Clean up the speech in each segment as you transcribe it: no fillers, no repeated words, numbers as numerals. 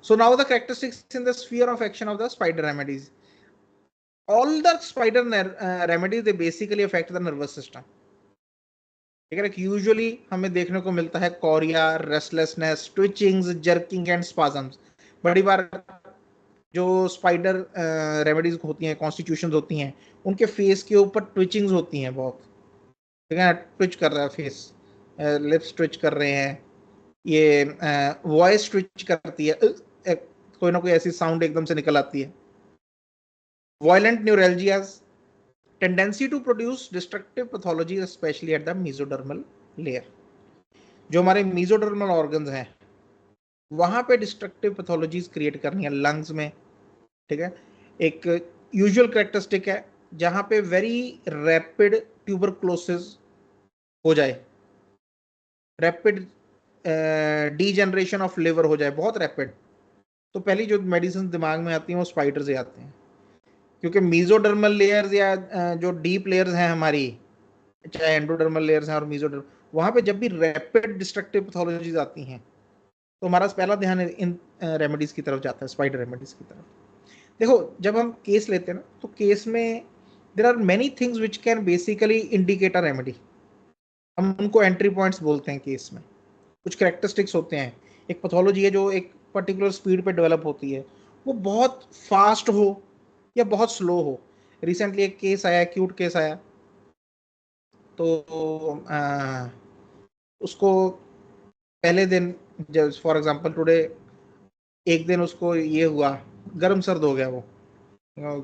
So now the characteristics in the sphere of action of the spider remedies. All the spider remedies, they basically affect the nervous system. ठीक है, usually हमें देखने को मिलता है chorea, restlessness, twitchings, jerking and spasms. बड़ी बार जो स्पाइडर रेमेडीज होती हैं, कॉन्स्टिट्यूशंस होती हैं, उनके फेस के ऊपर ट्विचिंग्स होती हैं बहुत. ठीक है, ट्विच कर रहा है फेस, लिप्स ट्विच कर रहे हैं, ये वॉइस ट्विच करती है, कोई ना कोई ऐसी साउंड एकदम से निकल आती है. Violent neuralgias, tendency to produce destructive pathology specially at the mesodermal layer. जो हमारे मेसोडर्मल ऑर्गन्स हैं वहां पे डिस्ट्रक्टिव पैथोलॉजीज क्रिएट करनी है लंग्स में. ठीक है, एक यूजुअल कैरेक्टरिस्टिक है जहां पे वेरी रैपिड ट्यूबरक्लोसिस हो जाए, रैपिड डीजनरेशन ऑफ लिवर हो जाए, बहुत रैपिड. तो पहली जो मेडिसिन दिमाग में आती हैं वो स्पाइडर से आते हैं, क्योंकि मेसोडर्मल लेयर्स या जो डीप लेयर्स हैं हमारी, चाहे एंडोडर्मल लेयर्स हैं और मेसोडर्मल, वहां पे जब भी रैपिड डिस्ट्रक्टिव पैथोलॉजीज आती हैं तो हमारा पहला ध्यान इन रेमेडीज की तरफ जाता है, स्पाइडर रेमेडीज की तरफ. देखो, जब हम केस लेते हैं ना, तो केस में there are many things which can basically indicate a remedy. हम उनको एंट्री पॉइंट्स बोलते हैं केस में. कुछ कैरेक्टरिस्टिक्स होते हैं. एक पैथोलॉजी है जो एक पर्टिकुलर स्पीड पे डेवलप होती है, वो बहुत फास्ट हो या बहुत स्लो हो. रिसेंटली एक केस आया, एक्यूट केस आया, तो उसको पहले दिन, जब फॉर एग्जांपल टुडे, एक दिन उसको ये हुआ, गर्म सर्द हो गया, वो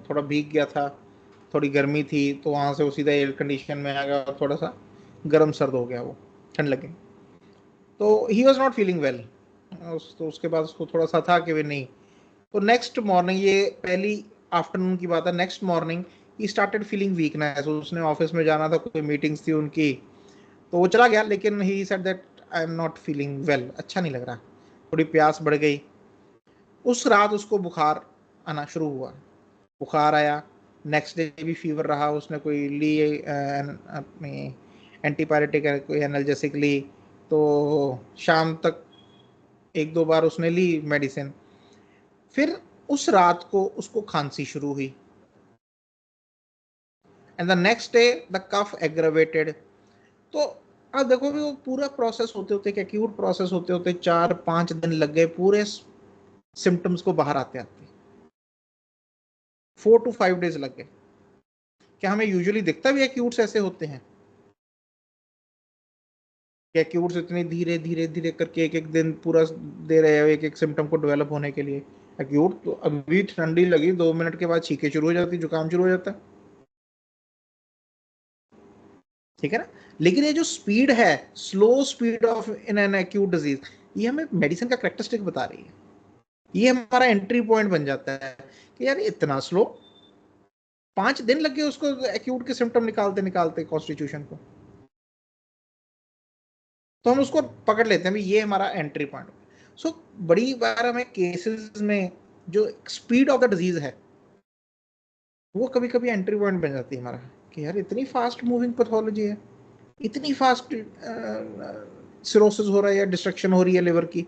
थोड़ा भीग गया था, थोड़ी गर्मी थी, तो वहाँ से वो सीधा एयर कंडीशन में आ गया, थोड़ा सा गर्म सर्द हो गया, वो ठंड लगी, तो he was not feeling well. तो उसके बाद उसको थोड़ा सा था कि वे नहीं. तो नेक्स्ट मॉर्निंग, ये पहली आफ्टरनून की बात है, next morning he started feeling weakness. उसने ऑफिस में जाना था, कोई मीटिंग्स थी उनकी, तो वो चला गया, लेकिन he said that I am not feeling well, अच्छा नहीं लग रहा, थोड़ी प्यास बढ़ गई. उस रात उसको बुखार आना शुरू हुआ, बुखार आया, नेक्स्ट डे भी फीवर रहा. उसने कोई ली अपनी एंटीपायरेटिक, कोई एनाल्जेसिक ली, तो शाम तक एक दो बार उसने ली मेडिसिन. फिर उस रात को उसको खांसी शुरू हुई, and the next day the cough aggravated. तो अब देखो भी, वो पूरा प्रोसेस होते होते, एक्यूट प्रोसेस होते होते 4-5 दिन लग गए पूरे सिम्टम्स को बाहर आते आते. 4 to 5 days लग गए. क्या हमें यूजुअली दिखता भी एक्यूट्स ऐसे होते हैं? एक्यूट्स इतने धीरे धीरे धीरे करके एक एक दिन पूरा दे रहे हैं एक एक सिम्टम को डेवलप होने के लिए. एक्यूट तो अभी ठंडी लगी, 2 मिनट के बाद छींके शुरू हो जाती, जुकाम शुरू हो जाता है. ठीक है ना. लेकिन ये जो स्पीड है, slow speed of in an acute disease, ये हमें मेडिसिन का कैरेक्टरिस्टिक बता रही है. ये हमारा एंट्री पॉइंट बन जाता है कि यार इतना स्लो, 5 दिन लग गए उसको एक्यूट के सिम्टम निकालते निकालते कॉन्स्टिट्यूशन को. तो हम उसको पकड़ लेते हैं भी, ये हमारा एंट्री पॉइंट. सो बड़ी बार हमें केसेस में जो स्पीड ऑफ द डिजीज है, वो कभी कभी एंट्री पॉइंट बन जाती है हमारा, कि यार इतनी फास्ट मूविंग पैथोलॉजी है, इतनी फास्ट सिरोसिस हो रहा है या डिस्ट्रक्शन हो रही है लिवर की,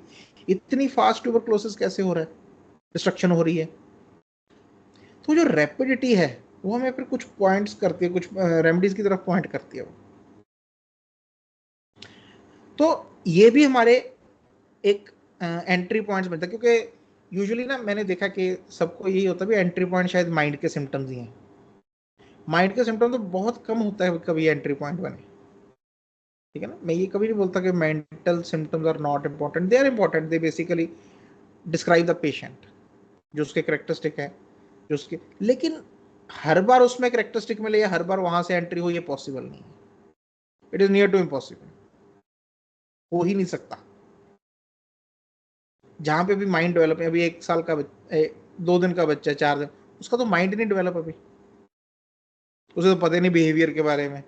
इतनी फास्ट ट्यूबरक्लोसिस कैसे हो रहा है, डिस्ट्रक्शन हो रही है. तो जो रैपिडिटी है वो हमें फिर कुछ पॉइंट्स करती है, कुछ रेमेडीज की तरफ पॉइंट करती है वो. तो ये भी हमारे एक एंट्री पॉइंट्स बनता है, क्योंकि यूजुअली ना मैंने देखा कि सबको यही होता है भी एंट्री पॉइंट शायद माइंड के सिम्टम्स ही हैं. माइंड के सिम्टम तो बहुत कम होता है कभी एंट्री पॉइंट बने. ठीक है ना, मैं ये कभी नहीं बोलता कि mental symptoms are not important, they are important, they basically describe the patient, जो उसके करेक्टरिस्टिक है, जो उसके, लेकिन हर बार उसमें करेक्टरिस्टिक मिले या हर बार वहां से एंट्री हो, ये पॉसिबल नहीं है. It is near to impossible, हो ही नहीं सकता. जहां पे भी माइंड डेवलप है, अभी 1 साल का 2 दिन का बच्चा, 4 दिन, उसका तो माइंड नहीं डेवलप अभी, उसे तो पता ही नहीं बिहेवियर के बारे में,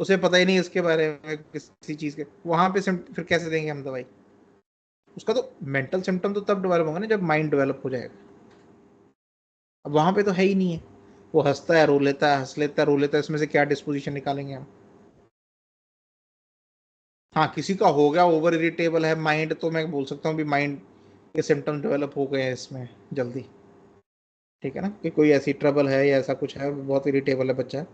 उसे पता ही नहीं इसके बारे में किसी चीज के, वहां पे फिर कैसे देंगे हम दवाई. उसका तो मेंटल सिम्टम तो तब डेवलप होगा ना जब माइंड डेवलप हो जाएगा. अब वहां पे तो है ही नहीं है, वो हंसता है, रो लेता है, हंस लेता है, रो लेता है, इसमें से क्या डिस्पोजिशन निकालेंगे हम. हाँ, किसी का हो गया ओवर इरिटेबल है माइंड, तो मैं बोल सकता हूँ भी माइंड ये सिम्टम्स डेवलप हो गए हैं इसमें जल्दी, ठीक है ना, कि कोई ऐसी ट्रबल है या ऐसा कुछ है, बहुत इरिटेबल है बच्चा,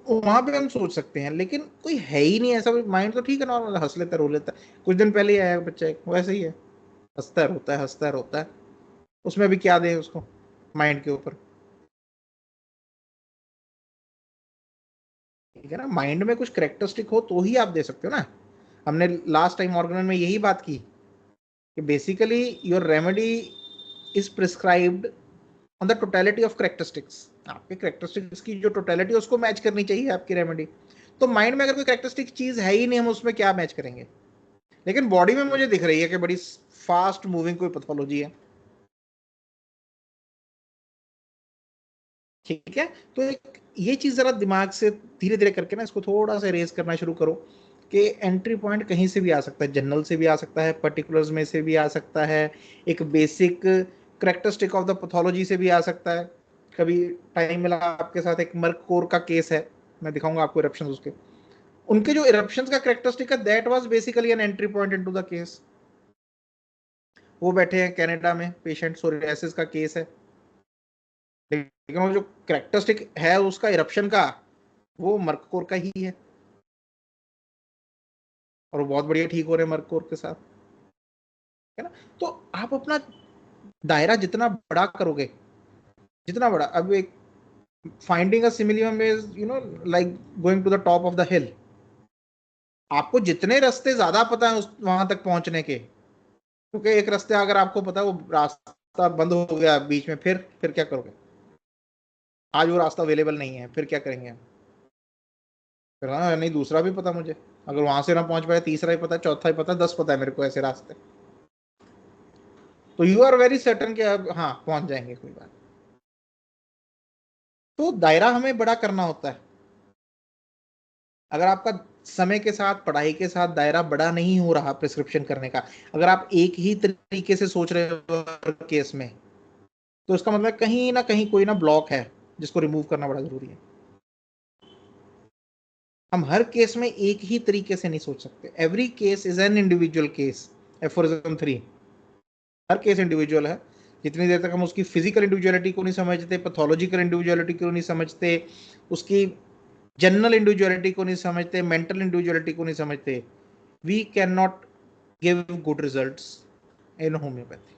वहां पे हम सोच सकते हैं। लेकिन कोई है ही नहीं ऐसा, माइंड तो ठीक है, नॉर्मल हंस लेता रो लेता है, कुछ दिन पहले ही आया बच्चा एक वैसे ही है, हंसता रोता है हंसता रोता है, उसमें भी क्या दें उसको माइंड के ऊपर, ठीक है ना। माइंड में कुछ करेक्टरिस्टिक हो तो ही आप दे सकते हो ना। हमने लास्ट टाइम ऑर्गेनाइज में यही बात की कि basically your remedy is prescribed on the totality of characteristics, आपके करेक्टरिस्टिक्स की जो टोटलिटी है उसको मैच करनी चाहिए आपकी रेमेडी। तो माइंड में अगर कोई करेक्टरिस्टिक चीज है ही नहीं, हम उसमें क्या मैच करेंगे। लेकिन बॉडी में मुझे दिख रही है कि बड़ी फास्ट मूविंग कोई पैथोलॉजी है, ठीक है। तो एक ये चीज जरा दिमाग से धीरे धीरे करके ना इसको थोड़ा सा रेज करना शुरू करो कि एंट्री पॉइंट कहीं से भी आ सकता है, जनरल से भी आ सकता है, पर्टिकुलर्स में से भी आ सकता है, एक basic characteristic of the pathology से भी आ सकता है। कभी टाइम मिला आपके साथ एक मर्क कोर का केस है, मैं दिखाऊंगा आपको इरप्शन उसके, उनके जो इरप्शन का करेक्टरिस्टिक है that was basically an entry point into the case. वो बैठे हैं कनाडा में, पेशेंट सोरियासिस का केस है, लेकिन वो जो करेक्टरिस्टिक है उसका इरप्शन का, वो मर्क कोर का ही है, और वो बहुत बढ़िया ठीक हो रहे हैं मर्क कोर के साथ, है ना। तो आप अपना दायरा जितना बड़ा करोगे, जितना बड़ा, अब एक finding a similimum is you know like going to the top of the hill, आपको जितने रास्ते ज्यादा पता है उस वहां तक पहुंचने के, क्योंकि एक रास्ते अगर आपको पता है वो रास्ता बंद हो गया बीच में, फिर क्या करोगे, आज वो रास्ता अवेलेबल नहीं है, फिर क्या करेंगे। फिर हाँ नहीं दूसरा भी पता मुझे, अगर वहां से ना पहुंच पाए तीसरा ही पता, चौथा ही पता, 10 पता है मेरे को ऐसे रास्ते, तो यू आर वेरी सर्टन कि अब हाँ पहुंच जाएंगे कोई बात। तो दायरा हमें बड़ा करना होता है। अगर आपका समय के साथ पढ़ाई के साथ दायरा बड़ा नहीं हो रहा प्रिस्क्रिप्शन करने का, अगर आप एक ही तरीके से सोच रहे हो केस में, तो इसका मतलब कहीं ना कोई ना ब्लॉक है जिसको रिमूव करना बड़ा जरूरी है। हम हर केस में एक ही तरीके से नहीं सोच सकते, every case is an individual case, aphorism 3, her case individual है। जितनी देर तक हम उसकी फिजिकल इंडिविजुअलिटी को नहीं समझते, पैथोलॉजिकल इंडिविजुअलिटी को नहीं समझते, उसकी जनरल इंडिविजुअलिटी को नहीं समझते, मेंटल इंडिविजुअलिटी को नहीं समझते, we can not give good results in homeopathy.